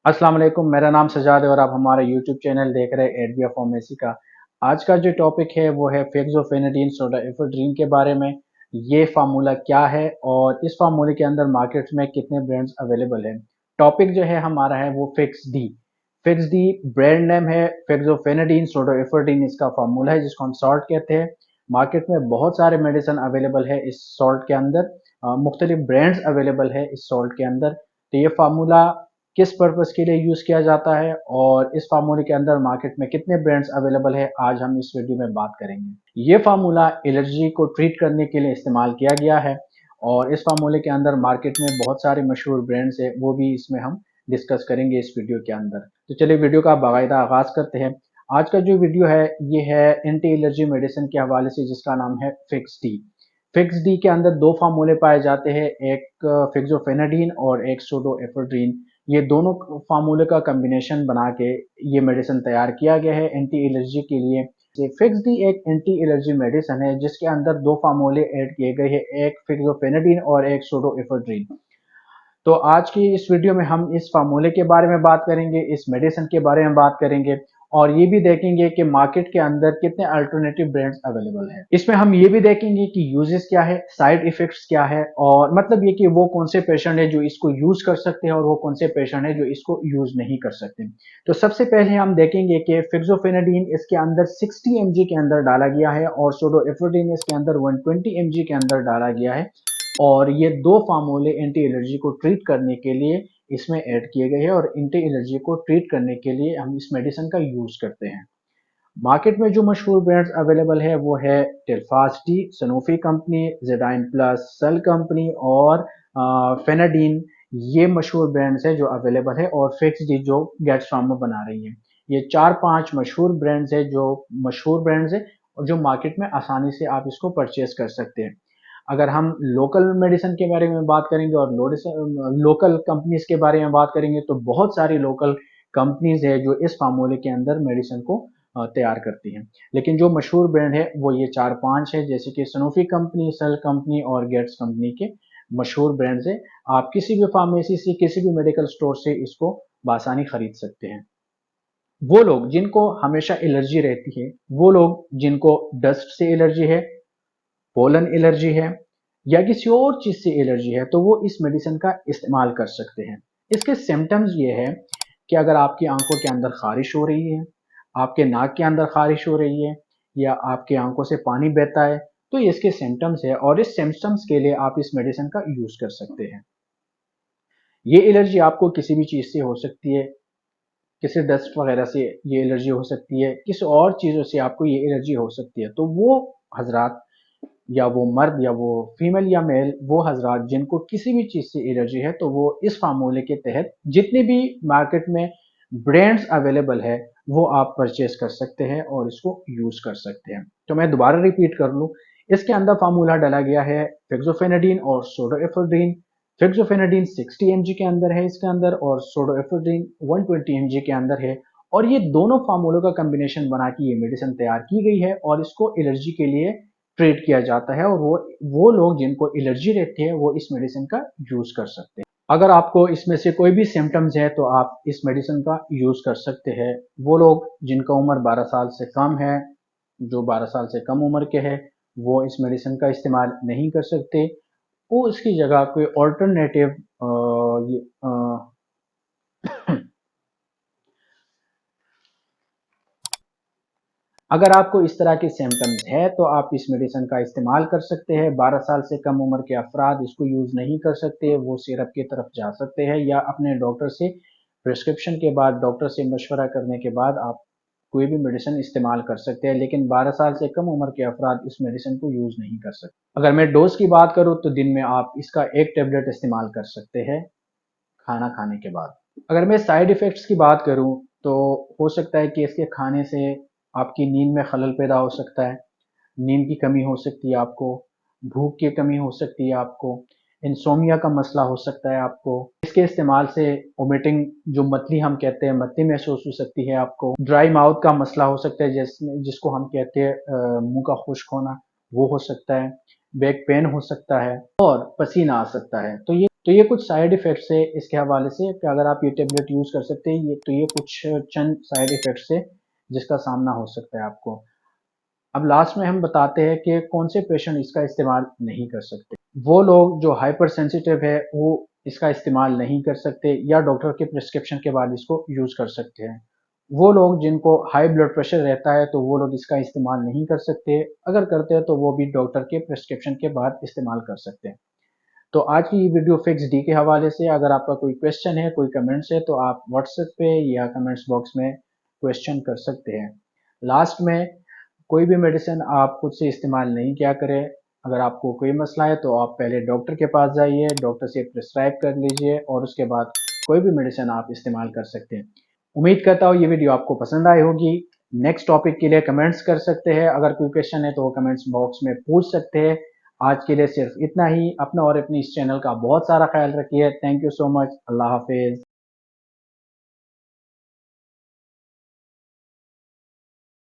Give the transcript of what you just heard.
अस्सलाम वालेकुम, मेरा नाम सजाद है और आप हमारा यूट्यूब चैनल देख रहे हैं एडविया फार्मेसी का। आज का जो टॉपिक है वो है फेक्सोफेनेडिन सोडाएफेड्रिन के बारे में। ये फार्मूला क्या है और इस फार्मूले के अंदर मार्केट में कितने ब्रांड्स अवेलेबल हैं। टॉपिक जो है हमारा है वो फिक्स डी ब्रांड नेम है। फेक्सोफेनेडिन सोडाएफेड्रिन इसका फार्मूला है जिसको हम सॉल्ट कहते हैं। मार्केट में बहुत सारे मेडिसिन अवेलेबल है इस सॉल्ट के अंदर, मुख्तलिफ ब्रांड्स अवेलेबल है इस सॉल्ट के अंदर। तो ये फार्मूला किस पर्पस के लिए यूज किया जाता है और इस फार्मूले के अंदर मार्केट में कितने ब्रांड्स अवेलेबल है, आज हम इस वीडियो में बात करेंगे। ये फार्मूला एलर्जी को ट्रीट करने के लिए इस्तेमाल किया गया है और इस फार्मूले के अंदर मार्केट में बहुत सारे मशहूर ब्रांड्स है, वो भी इसमें हम डिस्कस करेंगे इस वीडियो के अंदर। तो चलिए वीडियो का बाकायदा आगाज करते हैं। आज का जो वीडियो है ये है एंटी एलर्जी मेडिसिन के हवाले से जिसका नाम है फिक्स डी के अंदर दो फार्मूले पाए जाते हैं, एक फिक्सोफेनाडिन और एक सोडोएफेड्रिन। ये दोनों फार्मूले का कॉम्बिनेशन बना के ये मेडिसिन तैयार किया गया है एंटी एलर्जी के लिए। फिक्स डी एक एंटी एलर्जी मेडिसिन है जिसके अंदर दो फार्मूले ऐड किए गए हैं, एक फिक्सोफेनाडिन और एक सोडोएफेड्रिन। तो आज की इस वीडियो में हम इस फार्मूले के बारे में बात करेंगे, इस मेडिसिन के बारे में बात करेंगे और ये भी देखेंगे कि मार्केट के अंदर कितने अल्टरनेटिव ब्रांड्स अवेलेबल हैं। इसमें हम ये भी देखेंगे कि यूजेस क्या है, साइड इफेक्ट्स क्या है और मतलब ये कि वो कौन से पेशेंट है जो इसको यूज कर सकते हैं और वो कौन से पेशेंट है जो इसको यूज नहीं कर सकते। तो सबसे पहले हम देखेंगे कि फिक्सोफेनाडिन इसके अंदर 60 mg के अंदर डाला गया है और सोडोएफेड्रिन इसके अंदर 120 mg के अंदर डाला गया है और ये दो फार्मूले एंटी एलर्जी को ट्रीट करने के लिए इसमें ऐड किए गए हैं और एंटी एलर्जी को ट्रीट करने के लिए हम इस मेडिसिन का यूज करते हैं। मार्केट में जो मशहूर ब्रांड्स अवेलेबल है वो है टेल्फास्टी, सनोफी कंपनी, जेडाइन प्लस, सल कंपनी और फेनाडीन। ये मशहूर ब्रांड्स है जो अवेलेबल है और फिक्स डी जो गेट्स फार्मा बना रही है। ये चार पांच मशहूर ब्रांड्स है जो मशहूर ब्रांड्स है और जो मार्केट में आसानी से आप इसको परचेज कर सकते हैं। अगर हम लोकल मेडिसिन के बारे में बात करेंगे और लोकल कंपनीज के बारे में बात करेंगे तो बहुत सारी लोकल कंपनीज है जो इस फार्मूले के अंदर मेडिसिन को तैयार करती हैं। लेकिन जो मशहूर ब्रांड है वो ये चार पांच है, जैसे कि सनोफी कंपनी, सेल कंपनी और गेट्स कंपनी के मशहूर ब्रांड्स है। आप किसी भी फार्मेसी से, किसी भी मेडिकल स्टोर से इसको बासानी खरीद सकते हैं। वो लोग जिनको हमेशा एलर्जी रहती है, वो लोग जिनको डस्ट से एलर्जी है, पोलन एलर्जी है या किसी और चीज से एलर्जी है, तो वो इस मेडिसिन का इस्तेमाल कर सकते हैं। इसके सिम्टम्स ये है कि अगर आपकी आंखों के अंदर खारिश हो रही है, आपके नाक के अंदर खारिश हो रही है या आपके आंखों से पानी बहता है, तो ये इसके सिम्टम्स है और इस सिम्टम्स के लिए आप इस मेडिसिन का यूज कर सकते हैं। ये एलर्जी आपको किसी भी चीज से हो सकती है, किसी डस्ट वगैरह से ये एलर्जी हो सकती है, किसी और चीजों से आपको ये एलर्जी हो सकती है। तो वो हजरात या वो मर्द या वो फीमेल या मेल, वो हजरात जिनको किसी भी चीज से एलर्जी है, तो वो इस फार्मूले के तहत जितने भी मार्केट में ब्रांड्स अवेलेबल है वो आप परचेज कर सकते हैं और इसको यूज कर सकते हैं। तो मैं दोबारा रिपीट कर लूं, इसके अंदर फार्मूला डाला गया है फिक्सोफेनाडिन और सोडोएफेड्रिन। फिक्सोफेनाडिन 60 mg के अंदर है इसके अंदर और सोडोएफेड्रिन 120 mg के अंदर है और ये दोनों फार्मूलों का कॉम्बिनेशन बना के ये मेडिसिन तैयार की गई है और इसको एलर्जी के लिए ट्रीट किया जाता है और वो लोग जिनको एलर्जी रहती है वो इस मेडिसिन का यूज कर सकते हैं। अगर आपको इसमें से कोई भी सिम्टम्स है तो आप इस मेडिसिन का यूज कर सकते हैं। वो लोग जिनका उम्र 12 साल से कम है, जो 12 साल से कम उम्र के हैं, वो इस मेडिसिन का इस्तेमाल नहीं कर सकते। वो इसकी जगह कोई ऑल्टरनेटिव अगर आपको इस तरह के सिम्टम्स है तो आप इस मेडिसिन का इस्तेमाल कर सकते हैं। 12 साल से कम उम्र के अफराद इसको यूज नहीं कर सकते, वो सिरप की तरफ जा सकते हैं या अपने डॉक्टर से प्रिस्क्रिप्शन के बाद, डॉक्टर से मशवरा करने के बाद आप कोई भी मेडिसिन इस्तेमाल कर सकते हैं। लेकिन 12 साल से कम उम्र के अफराद इस मेडिसिन को यूज नहीं कर सकते। अगर मैं डोज की बात करूं तो दिन में आप इसका एक टेबलेट इस्तेमाल कर सकते हैं खाना खाने के बाद। अगर मैं साइड इफेक्ट्स की बात करूं तो हो सकता है कि इसके खाने से आपकी नींद में खलल पैदा हो सकता है, नींद की कमी हो सकती है आपको, भूख की कमी हो सकती है आपको, इंसोमिया का मसला हो सकता है आपको। इसके इस्तेमाल से वोमिटिंग, जो मतली हम कहते हैं, मतली महसूस हो सकती है आपको। ड्राई माउथ का मसला हो सकता है जिसको हम कहते हैं मुंह का खुश्क होना, वो हो सकता है। बैक पेन हो सकता है और पसीना आ सकता है। तो ये कुछ साइड इफ़ेक्ट्स है इसके हवाले से कि अगर आप ये टेबलेट यूज़ कर सकते हैं, ये कुछ चंद साइड इफ़ेक्ट्स है जिसका सामना हो सकता है आपको। अब लास्ट में हम बताते हैं कि कौन से पेशेंट इसका इस्तेमाल नहीं कर सकते। वो लोग जो हाइपर सेंसिटिव है वो इसका इस्तेमाल नहीं कर सकते या डॉक्टर के प्रिस्क्रिप्शन के बाद इसको यूज़ कर सकते हैं। वो लोग जिनको हाई ब्लड प्रेशर रहता है तो वो लोग इसका इस्तेमाल नहीं कर सकते, अगर करते हैं तो वो भी डॉक्टर के प्रिस्क्रिप्शन के बाद इस्तेमाल कर सकते हैं। तो आज की ये वीडियो फिक्स डी के हवाले से, अगर आपका कोई क्वेश्चन है, कोई कमेंट्स है, तो आप व्हाट्सएप पे या कमेंट्स बॉक्स में क्वेश्चन कर सकते हैं। लास्ट में, कोई भी मेडिसिन आप खुद से इस्तेमाल नहीं किया करें। अगर आपको कोई मसला है तो आप पहले डॉक्टर के पास जाइए, डॉक्टर से प्रिस्क्राइब कर लीजिए और उसके बाद कोई भी मेडिसिन आप इस्तेमाल कर सकते हैं। उम्मीद करता हूँ ये वीडियो आपको पसंद आई होगी। नेक्स्ट टॉपिक के लिए कमेंट्स कर सकते हैं, अगर कोई क्वेश्चन है तो वो कमेंट्स बॉक्स में पूछ सकते हैं। आज के लिए सिर्फ इतना ही। अपना और अपनी इस चैनल का बहुत सारा ख्याल रखिए। Thank you so much. Allah Hafiz.